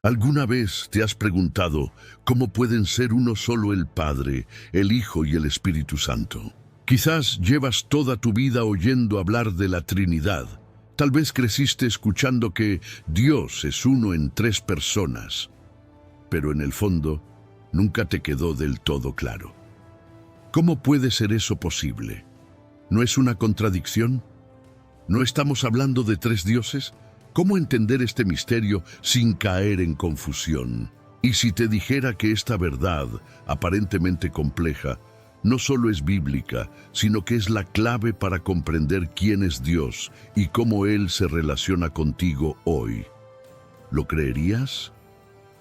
¿Alguna vez te has preguntado cómo pueden ser uno solo el Padre, el Hijo y el Espíritu Santo? Quizás llevas toda tu vida oyendo hablar de la Trinidad. Tal vez creciste escuchando que Dios es uno en tres personas, pero en el fondo nunca te quedó del todo claro. ¿Cómo puede ser eso posible? ¿No es una contradicción? ¿No estamos hablando de tres dioses? ¿Cómo entender este misterio sin caer en confusión? Y si te dijera que esta verdad, aparentemente compleja, no solo es bíblica, sino que es la clave para comprender quién es Dios y cómo Él se relaciona contigo hoy, ¿lo creerías?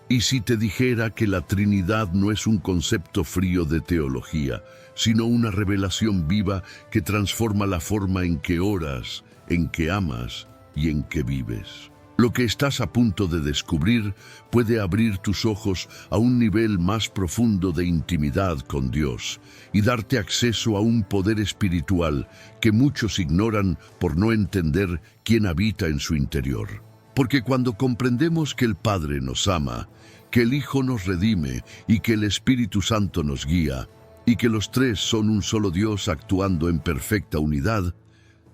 Y si te dijera que la Trinidad no es un concepto frío de teología, sino una revelación viva que transforma la forma en que oras, en que amas y en que vives. Lo que estás a punto de descubrir puede abrir tus ojos a un nivel más profundo de intimidad con Dios y darte acceso a un poder espiritual que muchos ignoran por no entender quién habita en su interior. Porque cuando comprendemos que el Padre nos ama, que el Hijo nos redime y que el Espíritu Santo nos guía, y que los tres son un solo Dios actuando en perfecta unidad,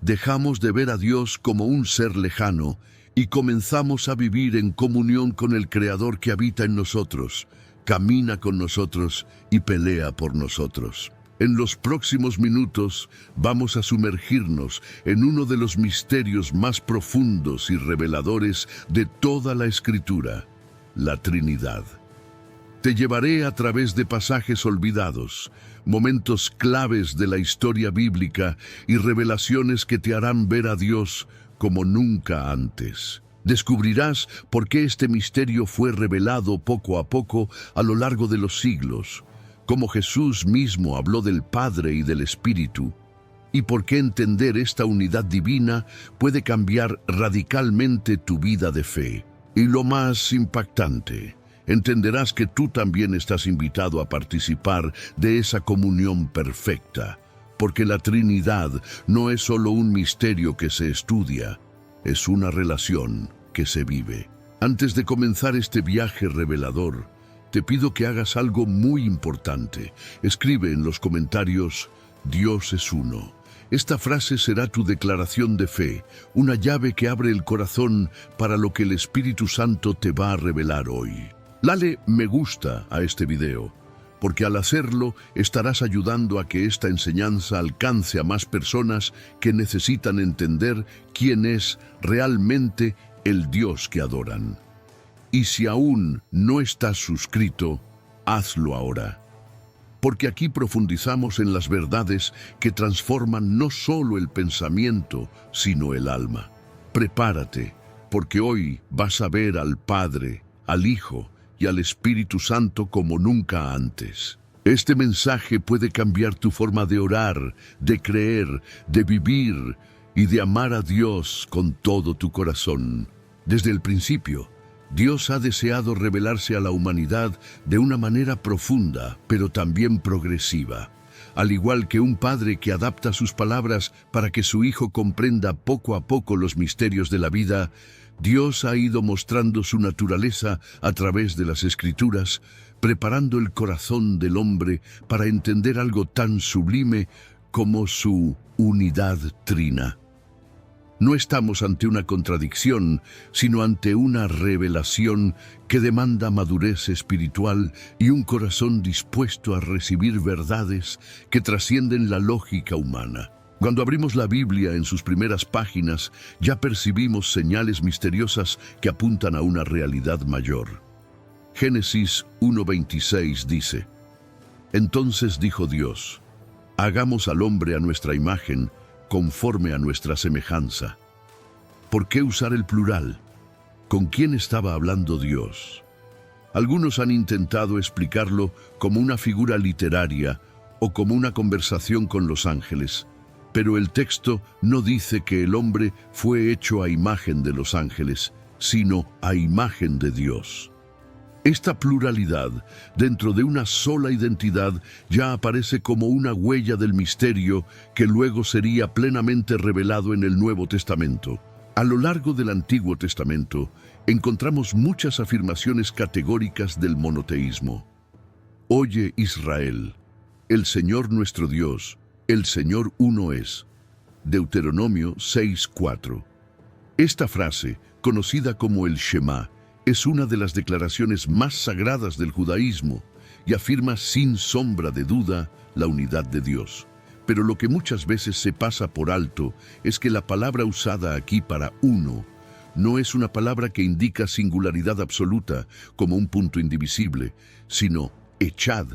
dejamos de ver a Dios como un ser lejano y comenzamos a vivir en comunión con el Creador que habita en nosotros, camina con nosotros y pelea por nosotros. En los próximos minutos vamos a sumergirnos en uno de los misterios más profundos y reveladores de toda la Escritura, la Trinidad. Te llevaré a través de pasajes olvidados, momentos claves de la historia bíblica y revelaciones que te harán ver a Dios como nunca antes. Descubrirás por qué este misterio fue revelado poco a poco a lo largo de los siglos, cómo Jesús mismo habló del Padre y del Espíritu, y por qué entender esta unidad divina puede cambiar radicalmente tu vida de fe. Y lo más impactante, entenderás que tú también estás invitado a participar de esa comunión perfecta, porque la Trinidad no es solo un misterio que se estudia, es una relación que se vive. Antes de comenzar este viaje revelador, te pido que hagas algo muy importante. Escribe en los comentarios: Dios es uno. Esta frase será tu declaración de fe, una llave que abre el corazón para lo que el Espíritu Santo te va a revelar hoy. Dale me gusta a este video, porque al hacerlo estarás ayudando a que esta enseñanza alcance a más personas que necesitan entender quién es realmente el Dios que adoran. Y si aún no estás suscrito, hazlo ahora. Porque aquí profundizamos en las verdades que transforman no solo el pensamiento, sino el alma. Prepárate, porque hoy vas a ver al Padre, al Hijo y al Espíritu Santo como nunca antes. Este mensaje puede cambiar tu forma de orar, de creer, de vivir y de amar a Dios con todo tu corazón. Desde el principio, Dios ha deseado revelarse a la humanidad de una manera profunda, pero también progresiva. Al igual que un padre que adapta sus palabras para que su hijo comprenda poco a poco los misterios de la vida, Dios ha ido mostrando su naturaleza a través de las Escrituras, preparando el corazón del hombre para entender algo tan sublime como su unidad trina. No estamos ante una contradicción, sino ante una revelación que demanda madurez espiritual y un corazón dispuesto a recibir verdades que trascienden la lógica humana. Cuando abrimos la Biblia en sus primeras páginas, ya percibimos señales misteriosas que apuntan a una realidad mayor. Génesis 1:26 dice: Entonces dijo Dios: hagamos al hombre a nuestra imagen, conforme a nuestra semejanza. ¿Por qué usar el plural? ¿Con quién estaba hablando Dios? Algunos han intentado explicarlo como una figura literaria o como una conversación con los ángeles, pero el texto no dice que el hombre fue hecho a imagen de los ángeles, sino a imagen de Dios. Esta pluralidad, dentro de una sola identidad, ya aparece como una huella del misterio que luego sería plenamente revelado en el Nuevo Testamento. A lo largo del Antiguo Testamento encontramos muchas afirmaciones categóricas del monoteísmo. Oye, Israel, el Señor nuestro Dios, el Señor uno es. Deuteronomio 6:4. Esta frase, conocida como el Shema, es una de las declaraciones más sagradas del judaísmo y afirma sin sombra de duda la unidad de Dios. Pero lo que muchas veces se pasa por alto es que la palabra usada aquí para uno no es una palabra que indica singularidad absoluta como un punto indivisible, sino echad,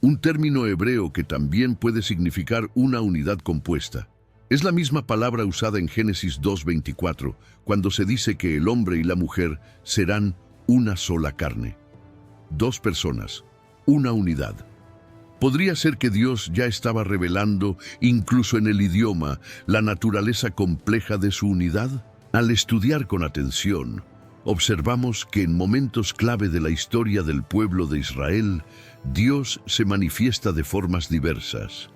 un término hebreo que también puede significar una unidad compuesta. Es la misma palabra usada en Génesis 2:24, cuando se dice que el hombre y la mujer serán una sola carne. Dos personas, una unidad. ¿Podría ser que Dios ya estaba revelando, incluso en el idioma, la naturaleza compleja de su unidad? Al estudiar con atención, observamos que en momentos clave de la historia del pueblo de Israel, Dios se manifiesta de formas diversas.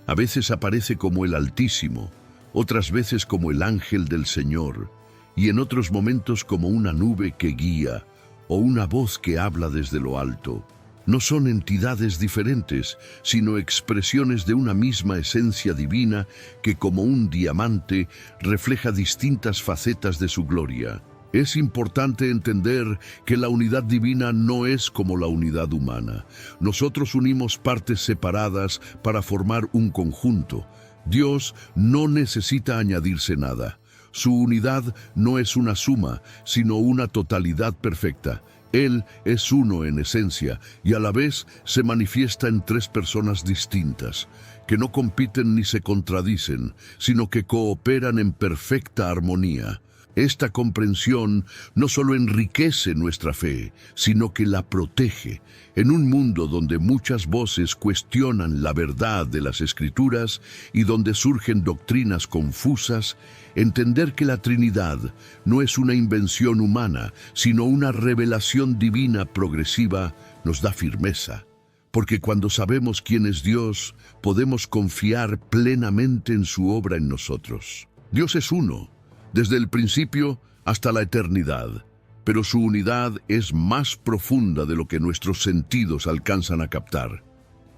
A veces aparece como el Altísimo, otras veces como el ángel del Señor, y en otros momentos como una nube que guía o una voz que habla desde lo alto. No son entidades diferentes, sino expresiones de una misma esencia divina que, como un diamante, refleja distintas facetas de su gloria. Es importante entender que la unidad divina no es como la unidad humana. Nosotros unimos partes separadas para formar un conjunto. Dios no necesita añadirse nada. Su unidad no es una suma, sino una totalidad perfecta. Él es uno en esencia y a la vez se manifiesta en tres personas distintas, que no compiten ni se contradicen, sino que cooperan en perfecta armonía. Esta comprensión no solo enriquece nuestra fe, sino que la protege. En un mundo donde muchas voces cuestionan la verdad de las Escrituras y donde surgen doctrinas confusas, entender que la Trinidad no es una invención humana, sino una revelación divina progresiva, nos da firmeza. Porque cuando sabemos quién es Dios, podemos confiar plenamente en su obra en nosotros. Dios es uno, desde el principio hasta la eternidad, pero su unidad es más profunda de lo que nuestros sentidos alcanzan a captar.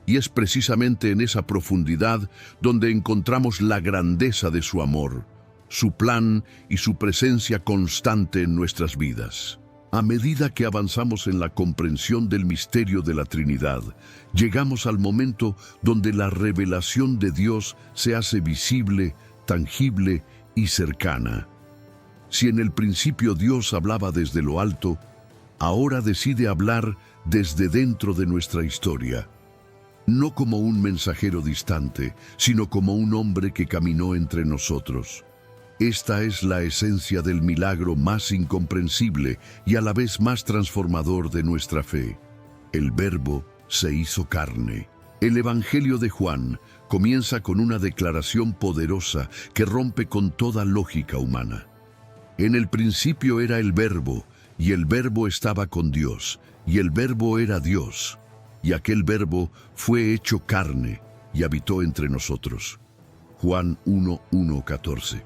Y es precisamente en esa profundidad donde encontramos la grandeza de su amor, su plan y su presencia constante en nuestras vidas. A medida que avanzamos en la comprensión del misterio de la Trinidad, llegamos al momento donde la revelación de Dios se hace visible, tangible y cercana. Si en el principio Dios hablaba desde lo alto, ahora decide hablar desde dentro de nuestra historia. No como un mensajero distante, sino como un hombre que caminó entre nosotros. Esta es la esencia del milagro más incomprensible y a la vez más transformador de nuestra fe. El Verbo se hizo carne. El Evangelio de Juan comienza con una declaración poderosa que rompe con toda lógica humana. En el principio era el Verbo, y el Verbo estaba con Dios, y el Verbo era Dios, y aquel Verbo fue hecho carne y habitó entre nosotros. Juan 1:14.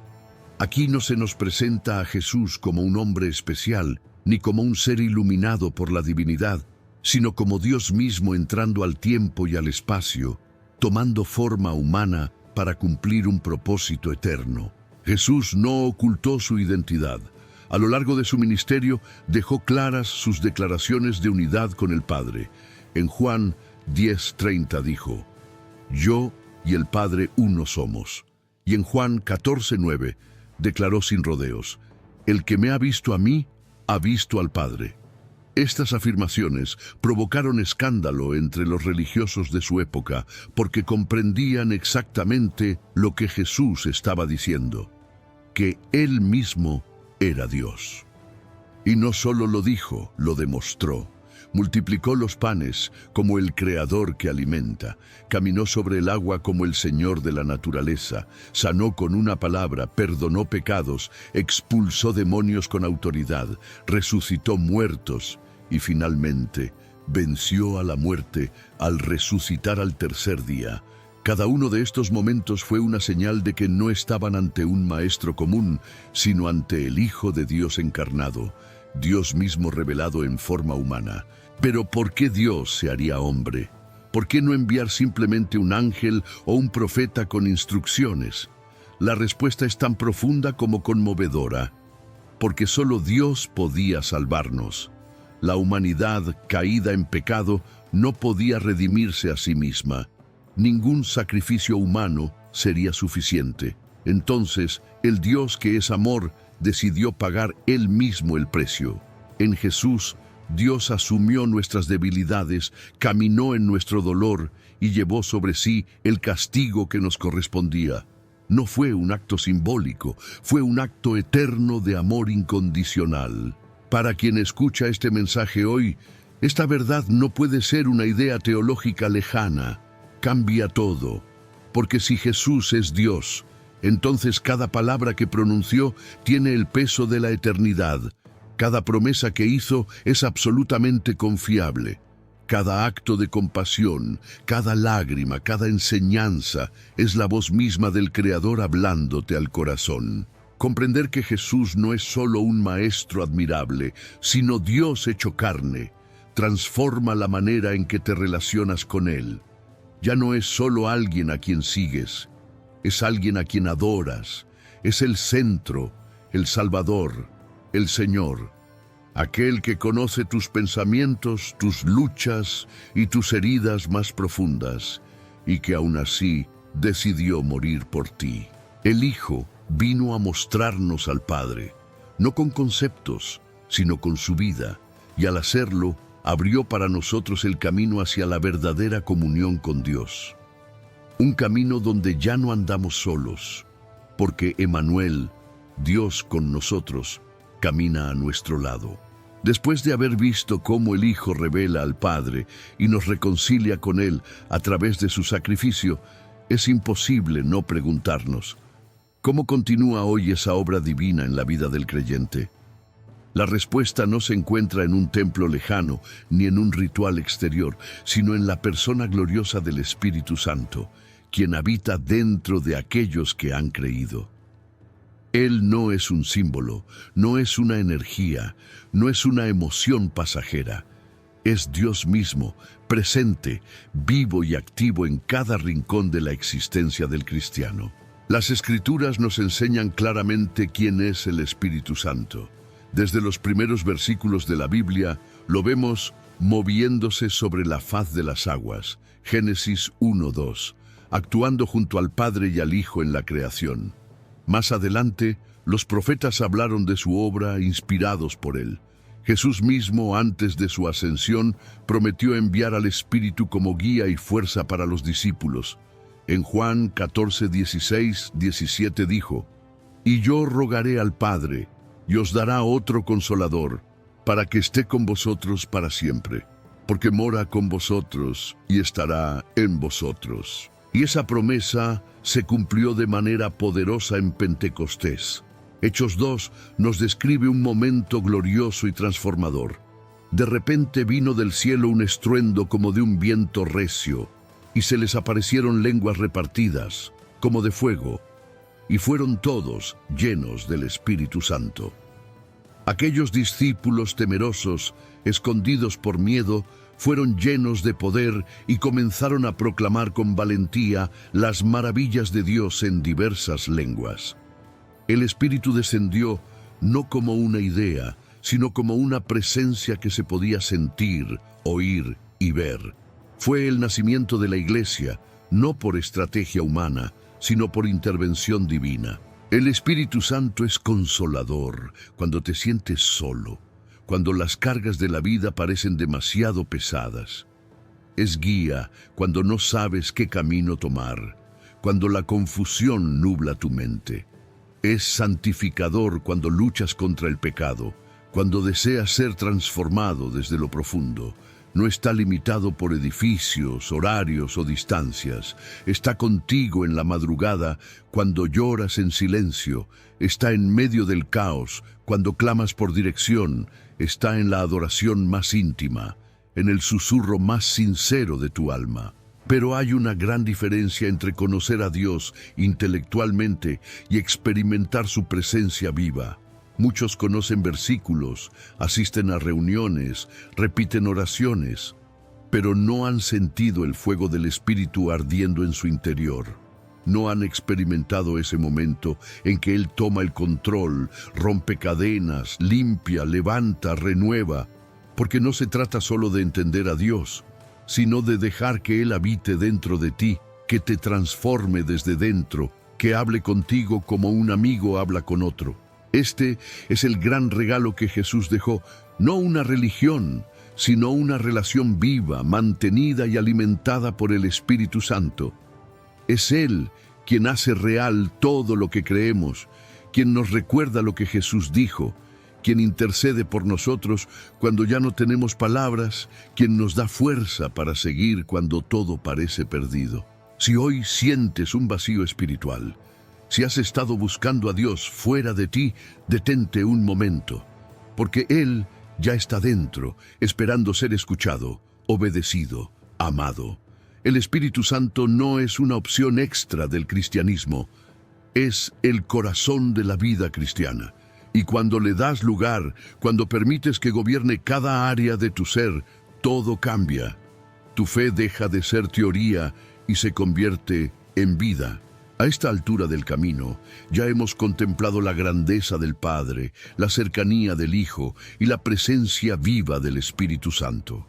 Aquí no se nos presenta a Jesús como un hombre especial, ni como un ser iluminado por la divinidad, sino como Dios mismo entrando al tiempo y al espacio, tomando forma humana para cumplir un propósito eterno. Jesús no ocultó su identidad. A lo largo de su ministerio dejó claras sus declaraciones de unidad con el Padre. En Juan 10:30 dijo: Yo y el Padre uno somos. Y en Juan 14:9 declaró sin rodeos: El que me ha visto a mí, ha visto al Padre. Estas afirmaciones provocaron escándalo entre los religiosos de su época porque comprendían exactamente lo que Jesús estaba diciendo, que Él mismo era Dios. Y no solo lo dijo, lo demostró. Multiplicó los panes como el Creador que alimenta, caminó sobre el agua como el Señor de la naturaleza, sanó con una palabra, perdonó pecados, expulsó demonios con autoridad, resucitó muertos y finalmente venció a la muerte al resucitar al tercer día. Cada uno de estos momentos fue una señal de que no estaban ante un maestro común, sino ante el Hijo de Dios encarnado, Dios mismo revelado en forma humana. Pero ¿por qué Dios se haría hombre? ¿Por qué no enviar simplemente un ángel o un profeta con instrucciones? La respuesta es tan profunda como conmovedora. Porque solo Dios podía salvarnos. La humanidad, caída en pecado, no podía redimirse a sí misma. Ningún sacrificio humano sería suficiente. Entonces, el Dios que es amor decidió pagar Él mismo el precio. En Jesús, Dios asumió nuestras debilidades, caminó en nuestro dolor y llevó sobre sí el castigo que nos correspondía. No fue un acto simbólico, fue un acto eterno de amor incondicional. Para quien escucha este mensaje hoy, esta verdad no puede ser una idea teológica lejana. Cambia todo, porque si Jesús es Dios, entonces cada palabra que pronunció tiene el peso de la eternidad. Cada promesa que hizo es absolutamente confiable. Cada acto de compasión, cada lágrima, cada enseñanza es la voz misma del Creador hablándote al corazón. Comprender que Jesús no es solo un maestro admirable, sino Dios hecho carne, transforma la manera en que te relacionas con Él. Ya no es solo alguien a quien sigues, es alguien a quien adoras, es el centro, el Salvador, el Señor, aquel que conoce tus pensamientos, tus luchas y tus heridas más profundas, y que aún así decidió morir por ti. El Hijo vino a mostrarnos al Padre, no con conceptos, sino con su vida, y al hacerlo, abrió para nosotros el camino hacia la verdadera comunión con Dios. Un camino donde ya no andamos solos, porque Emmanuel, Dios con nosotros, camina a nuestro lado. Después de haber visto cómo el Hijo revela al Padre y nos reconcilia con Él a través de su sacrificio, es imposible no preguntarnos, ¿cómo continúa hoy esa obra divina en la vida del creyente? La respuesta no se encuentra en un templo lejano ni en un ritual exterior, sino en la persona gloriosa del Espíritu Santo, quien habita dentro de aquellos que han creído. Él no es un símbolo, no es una energía, no es una emoción pasajera. Es Dios mismo, presente, vivo y activo en cada rincón de la existencia del cristiano. Las Escrituras nos enseñan claramente quién es el Espíritu Santo. Desde los primeros versículos de la Biblia lo vemos moviéndose sobre la faz de las aguas, Génesis 1:2, actuando junto al Padre y al Hijo en la creación. Más adelante, los profetas hablaron de su obra inspirados por él. Jesús mismo, antes de su ascensión, prometió enviar al Espíritu como guía y fuerza para los discípulos. En Juan 14:16-17 dijo, «Y yo rogaré al Padre, y os dará otro Consolador, para que esté con vosotros para siempre, porque mora con vosotros y estará en vosotros». Y esa promesa se cumplió de manera poderosa en Pentecostés. Hechos 2 nos describe un momento glorioso y transformador. De repente vino del cielo un estruendo como de un viento recio, y se les aparecieron lenguas repartidas, como de fuego, y fueron todos llenos del Espíritu Santo. Aquellos discípulos temerosos, escondidos por miedo, fueron llenos de poder y comenzaron a proclamar con valentía las maravillas de Dios en diversas lenguas. El Espíritu descendió no como una idea, sino como una presencia que se podía sentir, oír y ver. Fue el nacimiento de la Iglesia, no por estrategia humana, sino por intervención divina. El Espíritu Santo es consolador cuando te sientes solo, cuando las cargas de la vida parecen demasiado pesadas. Es guía cuando no sabes qué camino tomar, cuando la confusión nubla tu mente. Es santificador cuando luchas contra el pecado, cuando deseas ser transformado desde lo profundo. No está limitado por edificios, horarios o distancias. Está contigo en la madrugada cuando lloras en silencio. Está en medio del caos cuando clamas por dirección. Está en la adoración más íntima, en el susurro más sincero de tu alma. Pero hay una gran diferencia entre conocer a Dios intelectualmente y experimentar su presencia viva. Muchos conocen versículos, asisten a reuniones, repiten oraciones, pero no han sentido el fuego del Espíritu ardiendo en su interior. No han experimentado ese momento en que Él toma el control, rompe cadenas, limpia, levanta, renueva, porque no se trata solo de entender a Dios, sino de dejar que Él habite dentro de ti, que te transforme desde dentro, que hable contigo como un amigo habla con otro. Este es el gran regalo que Jesús dejó, no una religión, sino una relación viva, mantenida y alimentada por el Espíritu Santo. Es Él quien hace real todo lo que creemos, quien nos recuerda lo que Jesús dijo, quien intercede por nosotros cuando ya no tenemos palabras, quien nos da fuerza para seguir cuando todo parece perdido. Si hoy sientes un vacío espiritual, si has estado buscando a Dios fuera de ti, detente un momento, porque Él ya está dentro, esperando ser escuchado, obedecido, amado. El Espíritu Santo no es una opción extra del cristianismo, es el corazón de la vida cristiana. Y cuando le das lugar, cuando permites que gobierne cada área de tu ser, todo cambia. Tu fe deja de ser teoría y se convierte en vida. A esta altura del camino, ya hemos contemplado la grandeza del Padre, la cercanía del Hijo y la presencia viva del Espíritu Santo.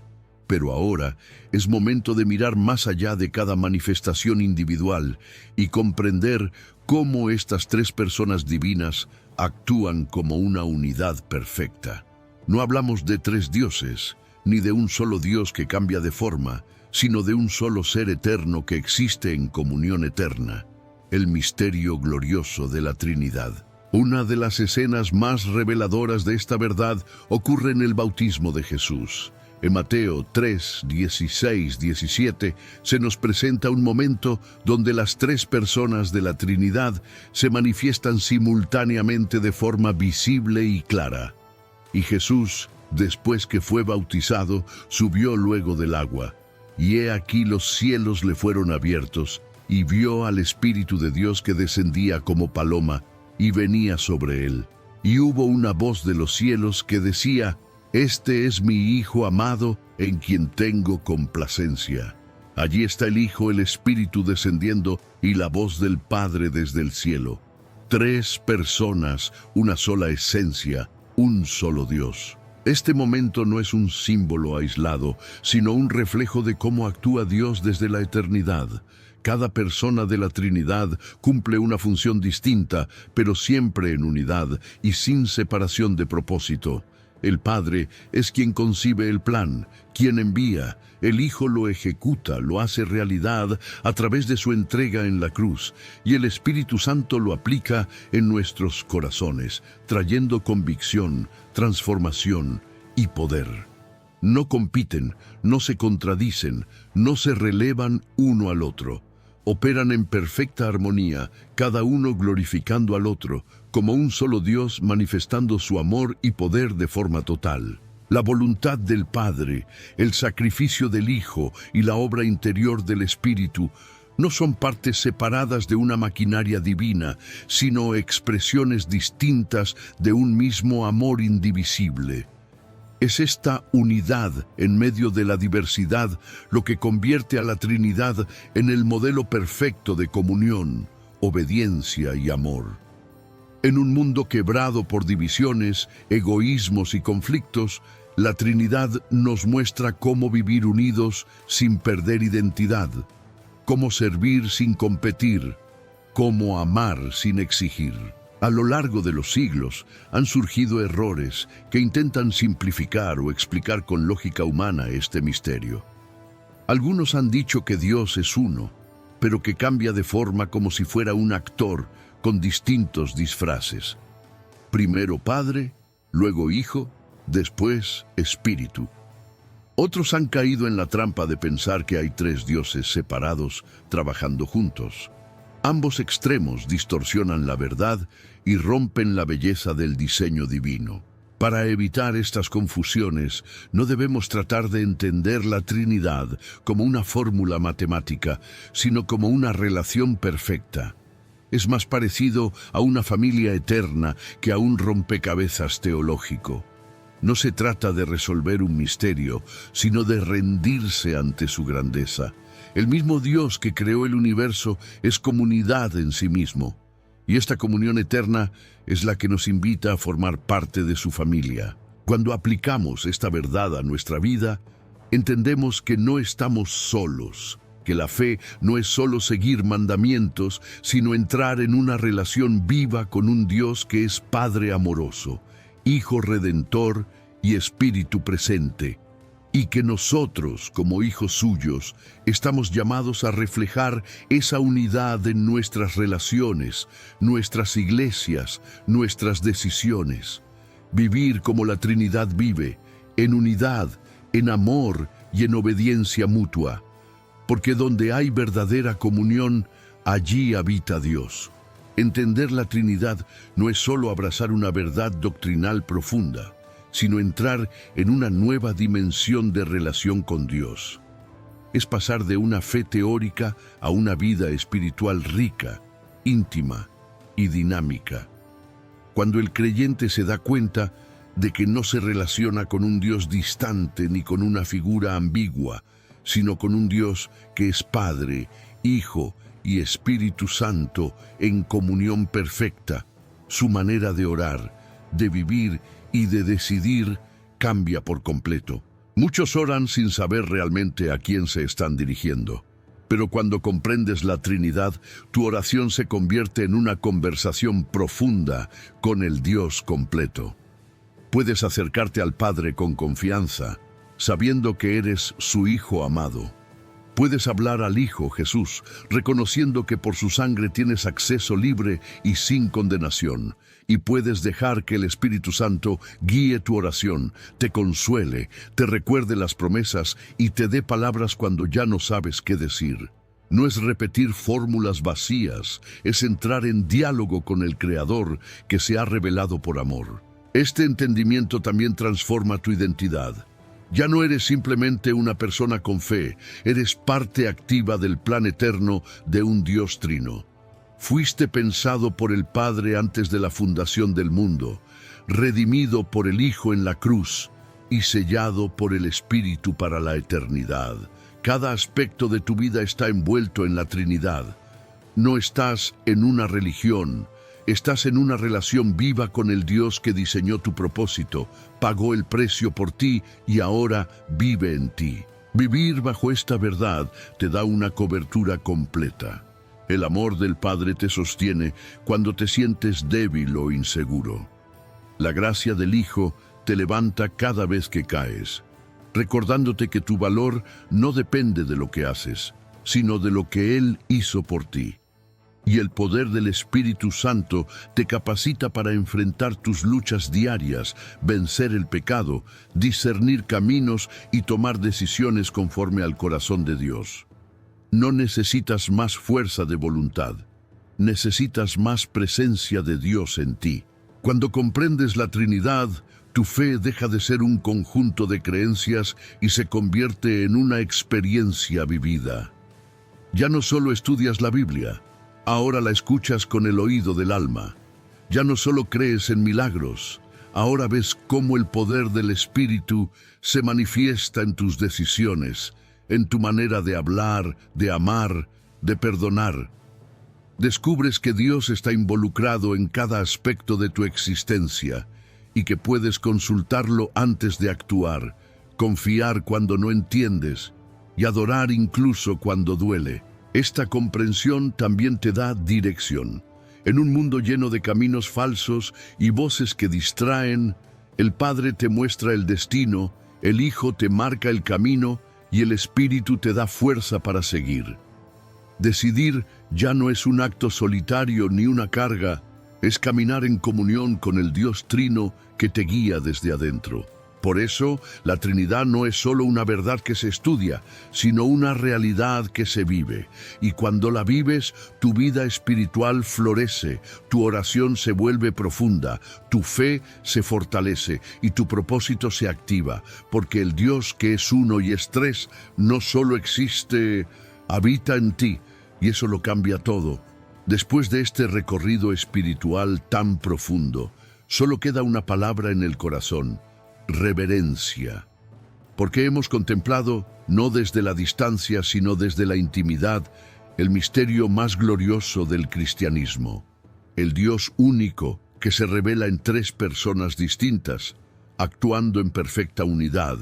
Pero ahora es momento de mirar más allá de cada manifestación individual y comprender cómo estas tres personas divinas actúan como una unidad perfecta. No hablamos de tres dioses, ni de un solo Dios que cambia de forma, sino de un solo ser eterno que existe en comunión eterna, el misterio glorioso de la Trinidad. Una de las escenas más reveladoras de esta verdad ocurre en el bautismo de Jesús. En Mateo 3, 16, 17 se nos presenta un momento donde las tres personas de la Trinidad se manifiestan simultáneamente de forma visible y clara. Y Jesús, después que fue bautizado, subió luego del agua. Y he aquí los cielos le fueron abiertos, y vio al Espíritu de Dios que descendía como paloma y venía sobre él. Y hubo una voz de los cielos que decía: «Este es mi Hijo amado, en quien tengo complacencia». Allí está el Hijo, el Espíritu descendiendo y la voz del Padre desde el cielo. Tres personas, una sola esencia, un solo Dios. Este momento no es un símbolo aislado, sino un reflejo de cómo actúa Dios desde la eternidad. Cada persona de la Trinidad cumple una función distinta, pero siempre en unidad y sin separación de propósito. El Padre es quien concibe el plan, quien envía. El Hijo lo ejecuta, lo hace realidad a través de su entrega en la cruz, y el Espíritu Santo lo aplica en nuestros corazones, trayendo convicción, transformación y poder. No compiten, no se contradicen, no se relevan uno al otro. Operan en perfecta armonía, cada uno glorificando al otro, como un solo Dios manifestando su amor y poder de forma total. La voluntad del Padre, el sacrificio del Hijo y la obra interior del Espíritu no son partes separadas de una maquinaria divina, sino expresiones distintas de un mismo amor indivisible. Es esta unidad en medio de la diversidad lo que convierte a la Trinidad en el modelo perfecto de comunión, obediencia y amor. En un mundo quebrado por divisiones, egoísmos y conflictos, la Trinidad nos muestra cómo vivir unidos sin perder identidad, cómo servir sin competir, cómo amar sin exigir. A lo largo de los siglos han surgido errores que intentan simplificar o explicar con lógica humana este misterio. Algunos han dicho que Dios es uno, pero que cambia de forma como si fuera un actor con distintos disfraces. Primero Padre, luego Hijo, después Espíritu. Otros han caído en la trampa de pensar que hay tres dioses separados trabajando juntos. Ambos extremos distorsionan la verdad y rompen la belleza del diseño divino. Para evitar estas confusiones, no debemos tratar de entender la Trinidad como una fórmula matemática, sino como una relación perfecta. Es más parecido a una familia eterna que a un rompecabezas teológico. No se trata de resolver un misterio, sino de rendirse ante su grandeza. El mismo Dios que creó el universo es comunidad en sí mismo. Y esta comunión eterna es la que nos invita a formar parte de su familia. Cuando aplicamos esta verdad a nuestra vida, entendemos que no estamos solos, que la fe no es solo seguir mandamientos, sino entrar en una relación viva con un Dios que es Padre amoroso, Hijo redentor y Espíritu presente, y que nosotros, como hijos suyos, estamos llamados a reflejar esa unidad en nuestras relaciones, nuestras iglesias, nuestras decisiones. Vivir como la Trinidad vive, en unidad, en amor y en obediencia mutua. Porque donde hay verdadera comunión, allí habita Dios. Entender la Trinidad no es solo abrazar una verdad doctrinal profunda, sino entrar en una nueva dimensión de relación con Dios. Es pasar de una fe teórica a una vida espiritual rica, íntima y dinámica. Cuando el creyente se da cuenta de que no se relaciona con un Dios distante ni con una figura ambigua, sino con un Dios que es Padre, Hijo y Espíritu Santo en comunión perfecta, su manera de orar, de vivir y de decidir cambia por completo. Muchos oran sin saber realmente a quién se están dirigiendo. Pero cuando comprendes la Trinidad, tu oración se convierte en una conversación profunda con el Dios completo. Puedes acercarte al Padre con confianza, sabiendo que eres su Hijo amado. Puedes hablar al Hijo Jesús, reconociendo que por su sangre tienes acceso libre y sin condenación. Y puedes dejar que el Espíritu Santo guíe tu oración, te consuele, te recuerde las promesas y te dé palabras cuando ya no sabes qué decir. No es repetir fórmulas vacías, es entrar en diálogo con el Creador que se ha revelado por amor. Este entendimiento también transforma tu identidad. Ya no eres simplemente una persona con fe, eres parte activa del plan eterno de un Dios trino. Fuiste pensado por el Padre antes de la fundación del mundo, redimido por el Hijo en la cruz y sellado por el Espíritu para la eternidad. Cada aspecto de tu vida está envuelto en la Trinidad. No estás en una religión, estás en una relación viva con el Dios que diseñó tu propósito, pagó el precio por ti y ahora vive en ti. Vivir bajo esta verdad te da una cobertura completa. El amor del Padre te sostiene cuando te sientes débil o inseguro. La gracia del Hijo te levanta cada vez que caes, recordándote que tu valor no depende de lo que haces, sino de lo que Él hizo por ti. Y el poder del Espíritu Santo te capacita para enfrentar tus luchas diarias, vencer el pecado, discernir caminos y tomar decisiones conforme al corazón de Dios. No necesitas más fuerza de voluntad, necesitas más presencia de Dios en ti. Cuando comprendes la Trinidad, tu fe deja de ser un conjunto de creencias y se convierte en una experiencia vivida. Ya no solo estudias la Biblia, ahora la escuchas con el oído del alma. Ya no solo crees en milagros, ahora ves cómo el poder del Espíritu se manifiesta en tus decisiones, en tu manera de hablar, de amar, de perdonar. Descubres que Dios está involucrado en cada aspecto de tu existencia y que puedes consultarlo antes de actuar, confiar cuando no entiendes y adorar incluso cuando duele. Esta comprensión también te da dirección. En un mundo lleno de caminos falsos y voces que distraen, el Padre te muestra el destino, el Hijo te marca el camino y el Espíritu te da fuerza para seguir. Decidir ya no es un acto solitario ni una carga, es caminar en comunión con el Dios Trino que te guía desde adentro. Por eso, la Trinidad no es solo una verdad que se estudia, sino una realidad que se vive. Y cuando la vives, tu vida espiritual florece, tu oración se vuelve profunda, tu fe se fortalece y tu propósito se activa, porque el Dios que es uno y es tres no solo existe, habita en ti, y eso lo cambia todo. Después de este recorrido espiritual tan profundo, solo queda una palabra en el corazón: reverencia. Porque hemos contemplado, no desde la distancia, sino desde la intimidad, el misterio más glorioso del cristianismo. El Dios único que se revela en tres personas distintas, actuando en perfecta unidad,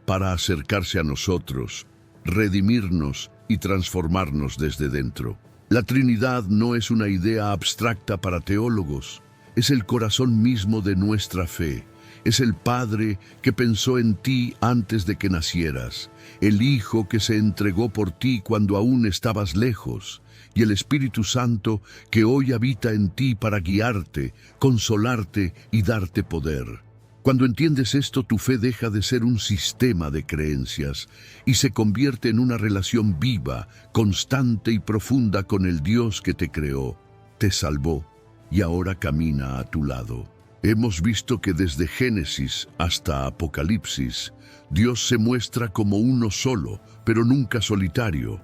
para acercarse a nosotros, redimirnos y transformarnos desde dentro. La Trinidad no es una idea abstracta para teólogos, es el corazón mismo de nuestra fe. Es el Padre que pensó en ti antes de que nacieras, el Hijo que se entregó por ti cuando aún estabas lejos, y el Espíritu Santo que hoy habita en ti para guiarte, consolarte y darte poder. Cuando entiendes esto, tu fe deja de ser un sistema de creencias y se convierte en una relación viva, constante y profunda con el Dios que te creó, te salvó y ahora camina a tu lado. Hemos visto que desde Génesis hasta Apocalipsis, Dios se muestra como uno solo, pero nunca solitario.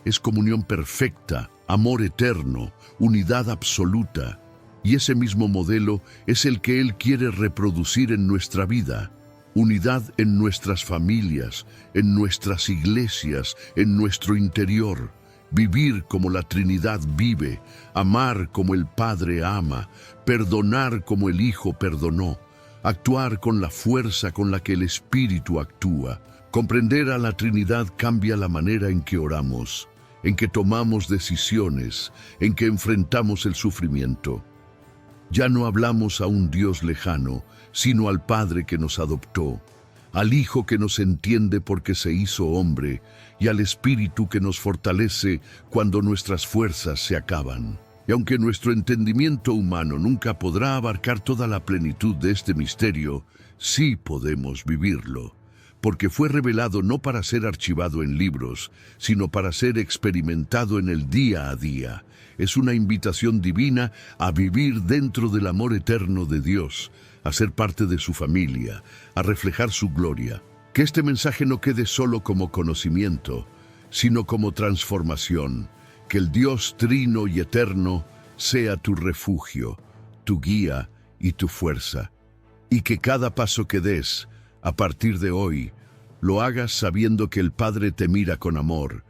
Es comunión perfecta, amor eterno, unidad absoluta. Y ese mismo modelo es el que Él quiere reproducir en nuestra vida. Unidad en nuestras familias, en nuestras iglesias, en nuestro interior. Vivir como la Trinidad vive, amar como el Padre ama, perdonar como el Hijo perdonó, actuar con la fuerza con la que el Espíritu actúa. Comprender a la Trinidad cambia la manera en que oramos, en que tomamos decisiones, en que enfrentamos el sufrimiento. Ya no hablamos a un Dios lejano, sino al Padre que nos adoptó, al Hijo que nos entiende porque se hizo hombre, y al Espíritu que nos fortalece cuando nuestras fuerzas se acaban. Y aunque nuestro entendimiento humano nunca podrá abarcar toda la plenitud de este misterio, sí podemos vivirlo, porque fue revelado no para ser archivado en libros, sino para ser experimentado en el día a día. Es una invitación divina a vivir dentro del amor eterno de Dios, a ser parte de su familia, a reflejar su gloria. Que este mensaje no quede solo como conocimiento, sino como transformación. Que el Dios trino y eterno sea tu refugio, tu guía y tu fuerza. Y que cada paso que des, a partir de hoy, lo hagas sabiendo que el Padre te mira con amor,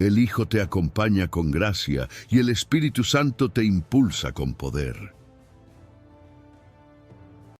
el Hijo te acompaña con gracia y el Espíritu Santo te impulsa con poder.